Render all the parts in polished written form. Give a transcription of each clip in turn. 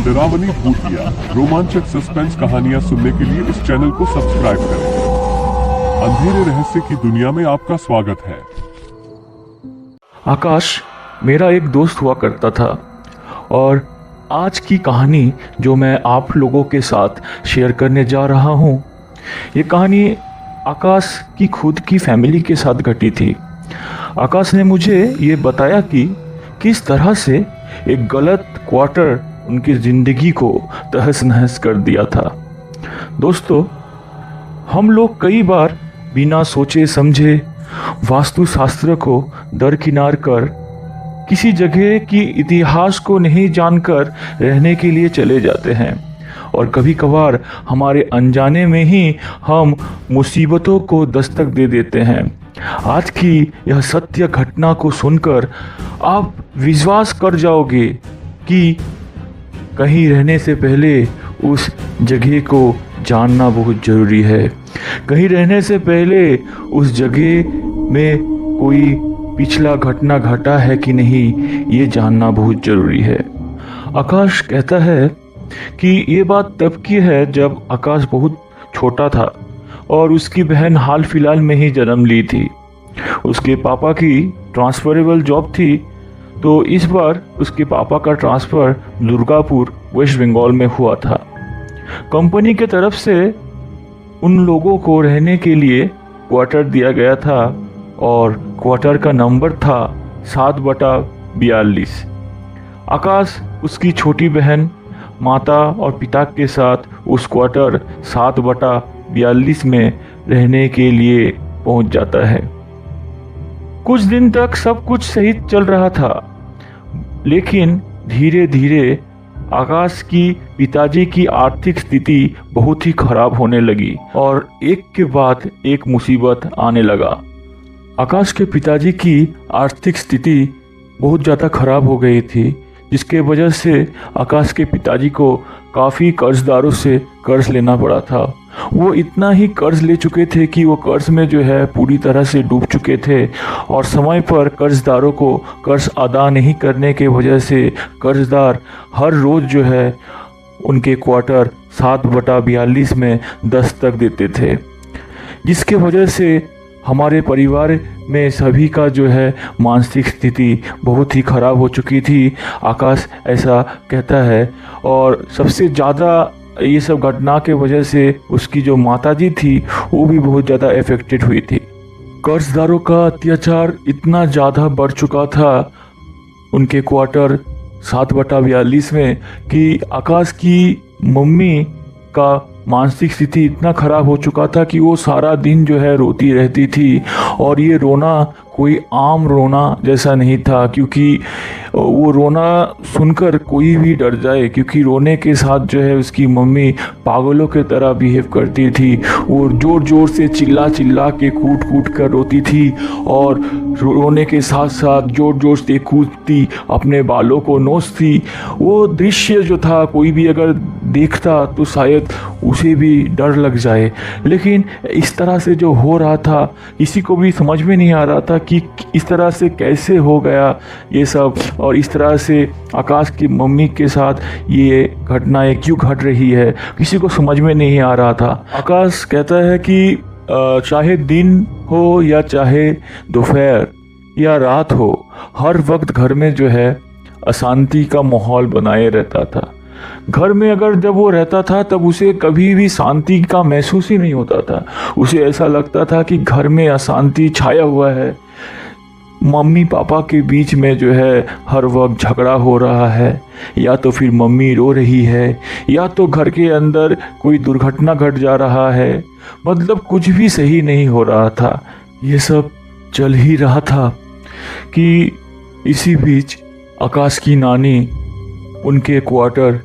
डरावनी भूतिया रोमांचक सस्पेंस कहानियां सुनने के लिए इस चैनल को सब्सक्राइब करें। अंधेरे रहस्य की दुनिया में आपका स्वागत है। आकाश मेरा एक दोस्त हुआ करता था और आज की कहानी जो मैं आप लोगों के साथ शेयर करने जा रहा हूँ, ये कहानी आकाश की खुद की फैमिली के साथ घटी थी। आकाश ने मुझे ये बताया कि किस तरह से एक गलत क्वार्टर उनकी ज़िंदगी को तहस नहस कर दिया था। दोस्तों, हम लोग कई बार बिना सोचे समझे वास्तुशास्त्र को दरकिनार कर किसी जगह की इतिहास को नहीं जानकर रहने के लिए चले जाते हैं और कभी कभार हमारे अनजाने में ही हम मुसीबतों को दस्तक दे देते हैं। आज की यह सत्य घटना को सुनकर आप विश्वास कर जाओगे कि कहीं रहने से पहले उस जगह को जानना बहुत ज़रूरी है। कहीं रहने से पहले उस जगह में कोई पिछला घटना घटा है कि नहीं, ये जानना बहुत ज़रूरी है। आकाश कहता है कि ये बात तब की है जब आकाश बहुत छोटा था और उसकी बहन हाल फिलहाल में ही जन्म ली थी। उसके पापा की ट्रांसफरेबल जॉब थी, तो इस बार उसके पापा का ट्रांसफ़र दुर्गापुर वेस्ट बंगाल में हुआ था। कंपनी के तरफ से उन लोगों को रहने के लिए क्वार्टर दिया गया था और क्वार्टर का नंबर था 7/42। आकाश उसकी छोटी बहन, माता और पिता के साथ उस क्वार्टर 7/42 में रहने के लिए पहुंच जाता है। कुछ दिन तक सब कुछ सही चल रहा था, लेकिन धीरे धीरे आकाश की पिताजी की आर्थिक स्थिति बहुत ही खराब होने लगी और एक के बाद एक मुसीबत आने लगा। आकाश के पिताजी की आर्थिक स्थिति बहुत ज़्यादा खराब हो गई थी, जिसके वजह से आकाश के पिताजी को काफ़ी कर्जदारों से कर्ज लेना पड़ा था। वो इतना ही कर्ज ले चुके थे कि वो कर्ज में जो है पूरी तरह से डूब चुके थे और समय पर कर्जदारों को कर्ज अदा नहीं करने के वजह से कर्जदार हर रोज़ जो है उनके क्वार्टर 7/42 में दस्तक देते थे, जिसके वजह से हमारे परिवार में सभी का जो है मानसिक स्थिति बहुत ही ख़राब हो चुकी थी। आकाश ऐसा कहता है और सबसे ज़्यादा ये सब घटना के वजह से उसकी जो माताजी थी वो भी बहुत ज़्यादा इफ़ेक्टेड हुई थी। कर्जदारों का अत्याचार इतना ज़्यादा बढ़ चुका था उनके क्वार्टर 7/42 में कि आकाश की मम्मी का मानसिक स्थिति इतना ख़राब हो चुका था कि वो सारा दिन जो है रोती रहती थी और ये रोना कोई आम रोना जैसा नहीं था, क्योंकि वो रोना सुनकर कोई भी डर जाए, क्योंकि रोने के साथ जो है उसकी मम्मी पागलों की तरह बिहेव करती थी। वो ज़ोर ज़ोर से चिल्ला चिल्ला के कूट कूट कर रोती थी और रोने के साथ साथ ज़ोर ज़ोर से कूदती, अपने बालों को नोचती। वो दृश्य जो था कोई भी अगर देखता तो शायद उसे भी डर लग जाए, लेकिन इस तरह से जो हो रहा था किसी को भी समझ में नहीं आ रहा था कि इस तरह से कैसे हो गया ये सब और इस तरह से आकाश की मम्मी के साथ ये घटनाएं क्यों घट रही है, किसी को समझ में नहीं आ रहा था। आकाश कहता है कि चाहे दिन हो या चाहे दोपहर या रात हो, हर वक्त घर में जो है अशांति का माहौल बनाए रहता था। घर में अगर जब वो रहता था तब उसे कभी भी शांति का महसूस ही नहीं होता था। उसे ऐसा लगता था कि घर में अशांति छाया हुआ है, मम्मी पापा के बीच में जो है हर वक्त झगड़ा हो रहा है, या तो फिर मम्मी रो रही है या तो घर के अंदर कोई दुर्घटना घट जा रहा है। मतलब कुछ भी सही नहीं हो रहा था। ये सब चल ही रहा था कि इसी बीच आकाश की नानी उनके क्वार्टर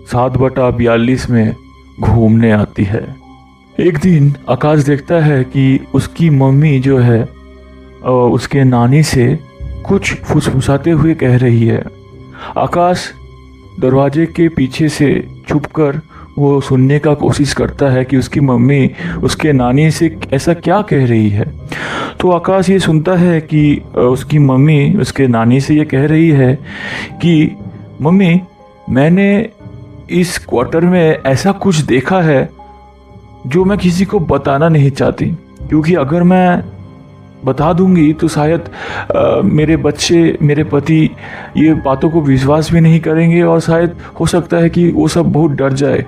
7/42 में घूमने आती है। एक दिन आकाश देखता है कि उसकी मम्मी जो है उसके नानी से कुछ फुसफुसाते हुए कह रही है। आकाश दरवाजे के पीछे से छुपकर वो सुनने का कोशिश करता है कि उसकी मम्मी उसके नानी से ऐसा क्या कह रही है। तो आकाश ये सुनता है कि उसकी मम्मी उसके नानी से ये कह रही है कि मम्मी, मैंने इस क्वार्टर में ऐसा कुछ देखा है जो मैं किसी को बताना नहीं चाहती, क्योंकि अगर मैं बता दूंगी तो शायद मेरे बच्चे, मेरे पति ये बातों को विश्वास भी नहीं करेंगे और शायद हो सकता है कि वो सब बहुत डर जाए,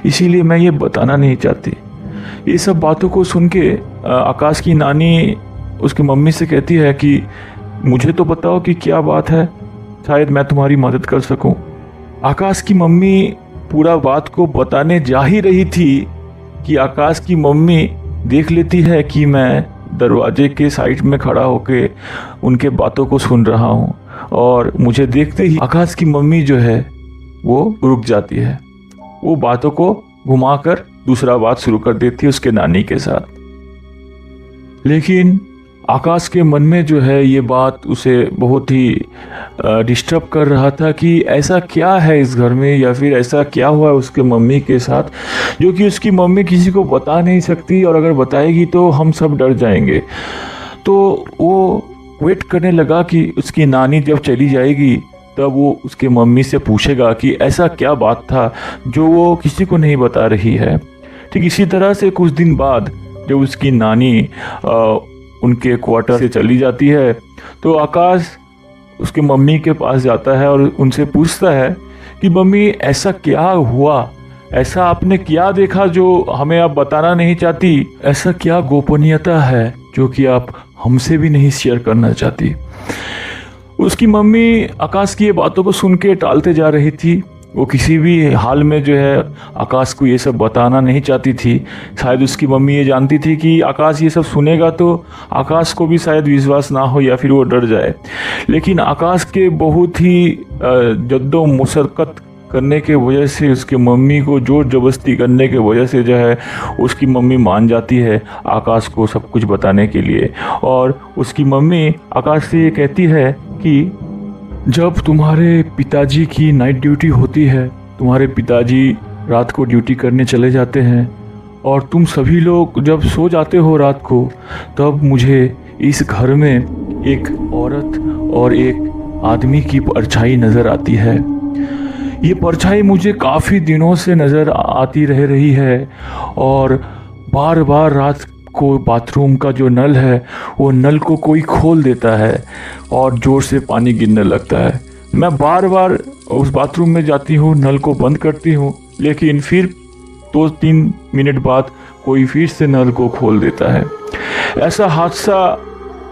इसीलिए मैं ये बताना नहीं चाहती। ये सब बातों को सुन के आकाश की नानी उसकी मम्मी से कहती है कि मुझे तो बताओ कि क्या बात है, शायद मैं तुम्हारी मदद कर सकूं। आकाश की मम्मी पूरा बात को बताने जा ही रही थी कि आकाश की मम्मी देख लेती है कि मैं दरवाजे के साइड में खड़ा होके उनके बातों को सुन रहा हूँ, और मुझे देखते ही आकाश की मम्मी जो है वो रुक जाती है। वो बातों को घुमाकर दूसरा बात शुरू कर देती है उसके नानी के साथ। लेकिन आकाश के मन में जो है ये बात उसे बहुत ही डिस्टर्ब कर रहा था कि ऐसा क्या है इस घर में, या फिर ऐसा क्या हुआ है उसके मम्मी के साथ जो कि उसकी मम्मी किसी को बता नहीं सकती, और अगर बताएगी तो हम सब डर जाएंगे। तो वो वेट करने लगा कि उसकी नानी जब चली जाएगी तब वो उसके मम्मी से पूछेगा कि ऐसा क्या बात था जो वो किसी को नहीं बता रही है। ठीक इसी तरह से कुछ दिन बाद जब उसकी नानी उनके क्वार्टर से चली जाती है तो आकाश उसके मम्मी के पास जाता है और उनसे पूछता है कि मम्मी, ऐसा क्या हुआ, ऐसा आपने क्या देखा जो हमें आप बताना नहीं चाहती, ऐसा क्या गोपनीयता है जो कि आप हमसे भी नहीं शेयर करना चाहती। उसकी मम्मी आकाश की ये बातों को सुन के टालते जा रही थी। वो किसी भी हाल में जो है आकाश को ये सब बताना नहीं चाहती थी। शायद उसकी मम्मी ये जानती थी कि आकाश ये सब सुनेगा तो आकाश को भी शायद विश्वास ना हो या फिर वो डर जाए। लेकिन आकाश के बहुत ही जद्दोमुशक्कत करने के वजह से, उसके मम्मी को जोर जबरदस्ती करने के वजह से जो है उसकी मम्मी मान जाती है आकाश को सब कुछ बताने के लिए। और उसकी मम्मी आकाश से ये कहती है कि जब तुम्हारे पिताजी की नाइट ड्यूटी होती है, तुम्हारे पिताजी रात को ड्यूटी करने चले जाते हैं और तुम सभी लोग जब सो जाते हो रात को, तब मुझे इस घर में एक औरत और एक आदमी की परछाई नज़र आती है। ये परछाई मुझे काफ़ी दिनों से नज़र आती रह रही है और बार बार रात को बाथरूम का जो नल है वो नल को कोई खोल देता है और ज़ोर से पानी गिरने लगता है। मैं बार बार उस बाथरूम में जाती हूँ, नल को बंद करती हूँ, लेकिन फिर 2-3 मिनट बाद कोई फिर से नल को खोल देता है। ऐसा हादसा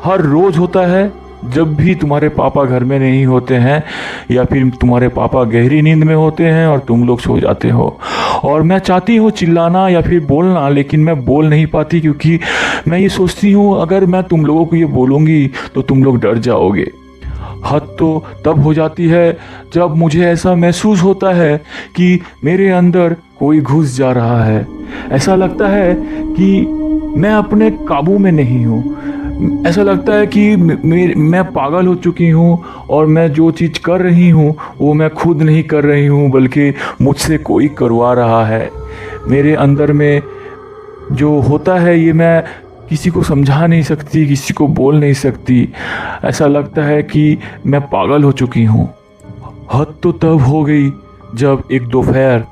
हर रोज़ होता है जब भी तुम्हारे पापा घर में नहीं होते हैं या फिर तुम्हारे पापा गहरी नींद में होते हैं और तुम लोग सो जाते हो। और मैं चाहती हूँ चिल्लाना या फिर बोलना, लेकिन मैं बोल नहीं पाती क्योंकि मैं ये सोचती हूँ अगर मैं तुम लोगों को ये बोलूँगी तो तुम लोग डर जाओगे। हद तो तब हो जाती है जब मुझे ऐसा महसूस होता है कि मेरे अंदर कोई घुस जा रहा है। ऐसा लगता है कि मैं अपने काबू में नहीं हूँ। ऐसा लगता है कि मैं पागल हो चुकी हूँ और मैं जो चीज़ कर रही हूँ वो मैं खुद नहीं कर रही हूँ, बल्कि मुझसे कोई करवा रहा है। मेरे अंदर में जो होता है ये मैं किसी को समझा नहीं सकती, किसी को बोल नहीं सकती। ऐसा लगता है कि मैं पागल हो चुकी हूँ। हद तो तब हो गई जब एक दोपहर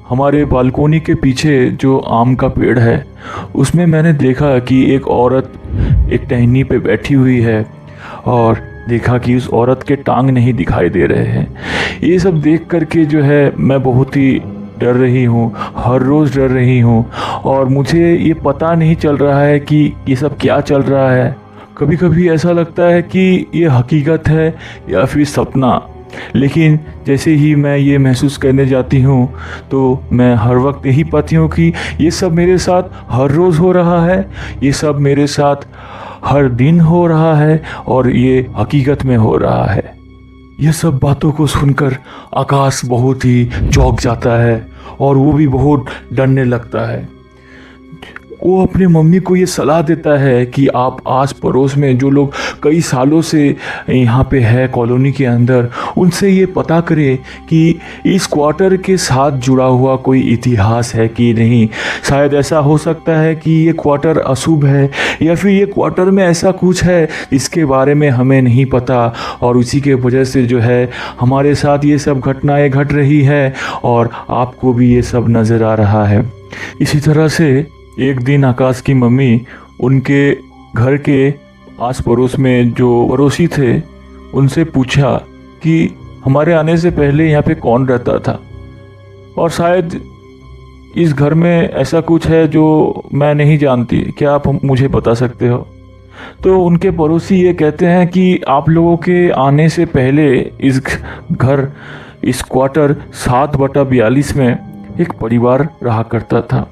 हमारे बालकोनी के पीछे जो आम का पेड़ है उसमें मैंने देखा कि एक औरत एक टहनी पे बैठी हुई है और देखा कि उस औरत के टांग नहीं दिखाई दे रहे हैं। ये सब देख करके जो है मैं बहुत ही डर रही हूँ, हर रोज़ डर रही हूँ और मुझे ये पता नहीं चल रहा है कि ये सब क्या चल रहा है। कभी कभी ऐसा लगता है कि ये हकीकत है या फिर सपना, लेकिन जैसे ही मैं ये महसूस करने जाती हूँ तो मैं हर वक्त यही पाती हूँ कि ये सब मेरे साथ हर रोज़ हो रहा है, ये सब मेरे साथ हर दिन हो रहा है और ये हकीकत में हो रहा है। ये सब बातों को सुनकर आकाश बहुत ही चौंक जाता है और वो भी बहुत डरने लगता है। वो अपने मम्मी को ये सलाह देता है कि आप आस पड़ोस में जो लोग कई सालों से यहाँ पे है कॉलोनी के अंदर, उनसे ये पता करें कि इस क्वार्टर के साथ जुड़ा हुआ कोई इतिहास है कि नहीं। शायद ऐसा हो सकता है कि ये क्वार्टर अशुभ है, या फिर ये क्वार्टर में ऐसा कुछ है इसके बारे में हमें नहीं पता, और उसी के वजह से जो है हमारे साथ ये सब घटनाएं घट रही है और आपको भी ये सब नज़र आ रहा है। इसी तरह से एक दिन आकाश की मम्मी उनके घर के आस पड़ोस में जो पड़ोसी थे उनसे पूछा कि हमारे आने से पहले यहाँ पे कौन रहता था, और शायद इस घर में ऐसा कुछ है जो मैं नहीं जानती, क्या आप मुझे बता सकते हो। तो उनके पड़ोसी ये कहते हैं कि आप लोगों के आने से पहले इस घर, इस क्वार्टर 7/42 में एक परिवार रहा करता था।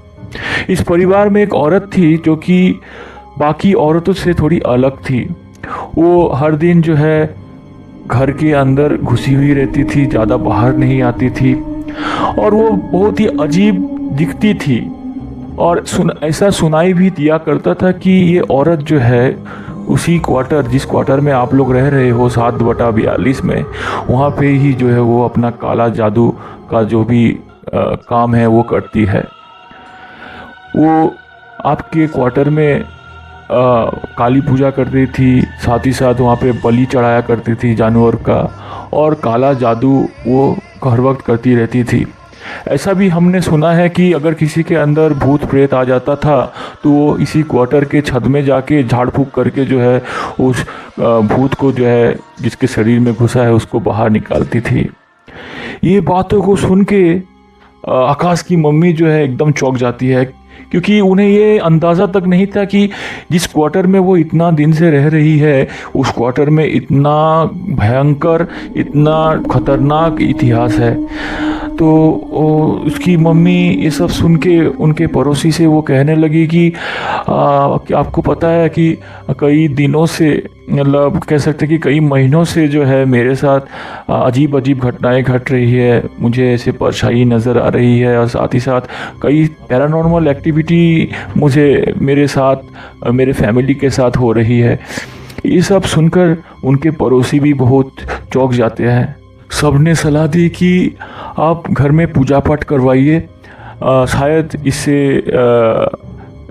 इस परिवार में एक औरत थी जो कि बाकी औरतों से थोड़ी अलग थी। वो हर दिन जो है घर के अंदर घुसी हुई रहती थी, ज़्यादा बाहर नहीं आती थी, और वो बहुत ही अजीब दिखती थी। और ऐसा सुनाई भी दिया करता था कि ये औरत जो है उसी क्वार्टर, जिस क्वार्टर में आप लोग रह रहे हो 7/42 में, वहाँ पे ही जो है वो अपना काला जादू का जो भी काम है वो करती है। वो आपके क्वार्टर में काली पूजा करती थी, साथ ही साथ वहाँ पे बलि चढ़ाया करती थी जानवर का, और काला जादू वो हर वक्त करती रहती थी। ऐसा भी हमने सुना है कि अगर किसी के अंदर भूत प्रेत आ जाता था तो वो इसी क्वार्टर के छत में जाके झाड़ फूक करके जो है उस भूत को जो है जिसके शरीर में घुसा है उसको बाहर निकालती थी। ये बातों को सुन के आकाश की मम्मी जो है एकदम चौंक जाती है, क्योंकि उन्हें ये अंदाज़ा तक नहीं था कि जिस क्वार्टर में वो इतना दिन से रह रही है उस क्वार्टर में इतना भयंकर, इतना खतरनाक इतिहास है। तो उसकी मम्मी ये सब सुन के उनके पड़ोसी से वो कहने लगी कि आपको पता है कि कई दिनों से, मतलब कह सकते कि कई महीनों से जो है मेरे साथ अजीब अजीब घटनाएं घट रही है, मुझे ऐसे परछाई नज़र आ रही है, और साथ ही साथ कई पैरानॉर्मल एक्टिविटी मुझे मेरे साथ, मेरे फैमिली के साथ हो रही है। ये सब सुनकर उनके पड़ोसी भी बहुत चौंक जाते हैं। सबने सलाह दी कि आप घर में पूजा पाठ करवाइए, शायद इससे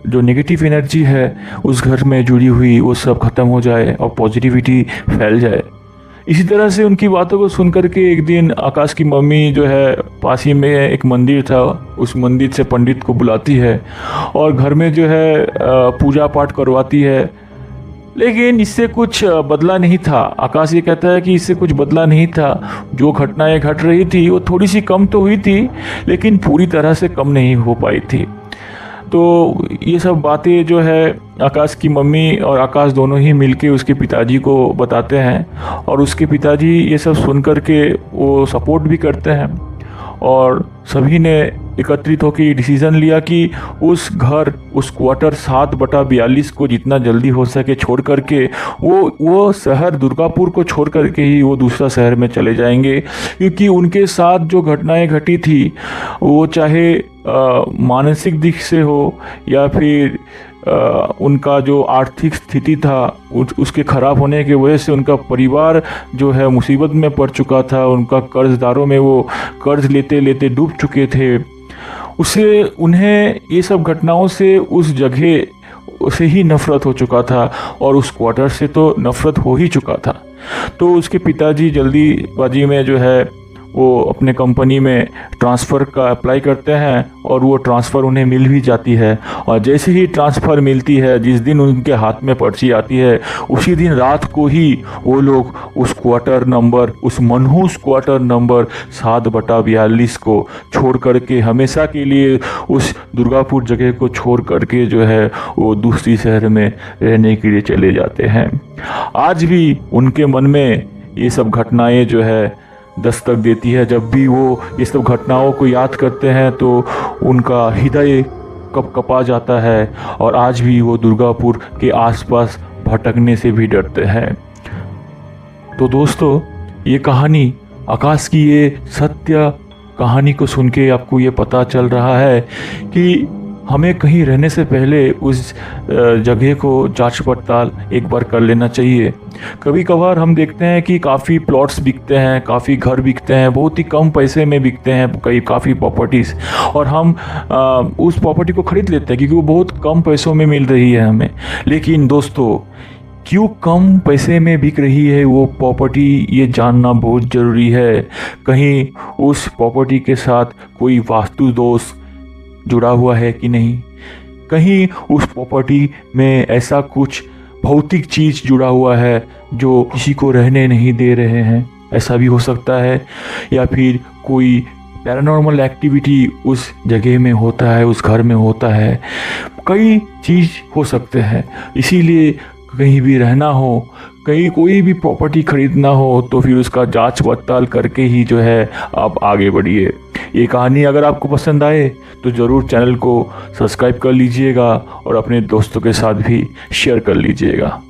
जो नेगेटिव एनर्जी है उस घर में जुड़ी हुई वो सब ख़त्म हो जाए और पॉजिटिविटी फैल जाए। इसी तरह से उनकी बातों को सुन कर के एक दिन आकाश की मम्मी जो है पास ही में एक मंदिर था, उस मंदिर से पंडित को बुलाती है और घर में जो है पूजा पाठ करवाती है। लेकिन इससे कुछ बदला नहीं था। आकाश ये कहता है कि इससे कुछ बदला नहीं था। जो घटनाएं घट रही थी वो थोड़ी सी कम तो हुई थी, लेकिन पूरी तरह से कम नहीं हो पाई थी। तो ये सब बातें जो है आकाश की मम्मी और आकाश दोनों ही मिलके उसके पिताजी को बताते हैं, और उसके पिताजी ये सब सुन कर के वो सपोर्ट भी करते हैं। और सभी ने एकत्रित होकर डिसीज़न लिया कि उस घर, उस क्वार्टर 7/42 को जितना जल्दी हो सके छोड़ करके वो शहर दुर्गापुर को छोड़ करके ही वो दूसरा शहर में चले जाएंगे, क्योंकि उनके साथ जो घटनाएं घटी थी वो चाहे मानसिक दिख से हो या फिर उनका जो आर्थिक स्थिति था उसके ख़राब होने की वजह से उनका परिवार जो है मुसीबत में पड़ चुका था, उनका कर्जदारों में वो कर्ज लेते लेते डूब चुके थे। उसे उन्हें ये सब घटनाओं से उस जगह से ही नफ़रत हो चुका था और उस क्वार्टर से तो नफ़रत हो ही चुका था। तो उसके पिताजी जल्दीबाजी में जो है वो अपने कंपनी में ट्रांसफ़र का अप्लाई करते हैं और वो ट्रांसफ़र उन्हें मिल भी जाती है। और जैसे ही ट्रांसफ़र मिलती है, जिस दिन उनके हाथ में पर्ची आती है, उसी दिन रात को ही वो लोग उस क्वार्टर नंबर, उस मनहूस क्वार्टर नंबर 7/42 को छोड़ करके हमेशा के लिए उस दुर्गापुर जगह को छोड़ करके जो है वो दूसरी शहर में रहने के लिए चले जाते हैं। आज भी उनके मन में ये सब घटनाएं जो है दस्तक देती है। जब भी वो ये सब घटनाओं को याद करते हैं तो उनका हृदय कपकपा जाता है और आज भी वो दुर्गापुर के आसपास भटकने से भी डरते हैं। तो दोस्तों, ये कहानी, आकाश की ये सत्य कहानी को सुन के आपको ये पता चल रहा है कि हमें कहीं रहने से पहले उस जगह को जांच पड़ताल एक बार कर लेना चाहिए। कभी कभार हम देखते हैं कि काफ़ी प्लॉट्स बिकते हैं, काफ़ी घर बिकते हैं, बहुत ही कम पैसे में बिकते हैं काफ़ी प्रॉपर्टीज़, और हम उस प्रॉपर्टी को ख़रीद लेते हैं क्योंकि वो बहुत कम पैसों में मिल रही है हमें। लेकिन दोस्तों, क्यों कम पैसे में बिक रही है वो प्रॉपर्टी, ये जानना बहुत ज़रूरी है। कहीं उस प्रॉपर्टी के साथ कोई वास्तु दोष जुड़ा हुआ है कि नहीं, कहीं उस प्रॉपर्टी में ऐसा कुछ भौतिक चीज़ जुड़ा हुआ है जो किसी को रहने नहीं दे रहे हैं, ऐसा भी हो सकता है। या फिर कोई पैरानॉर्मल एक्टिविटी उस जगह में होता है, उस घर में होता है, कई चीज़ हो सकते हैं। इसीलिए कहीं भी रहना हो, कहीं कोई भी प्रॉपर्टी खरीदना हो, तो फिर उसका जांच पड़ताल करके ही जो है आप आगे बढ़िए। ये कहानी अगर आपको पसंद आए तो ज़रूर चैनल को सब्सक्राइब कर लीजिएगा और अपने दोस्तों के साथ भी शेयर कर लीजिएगा।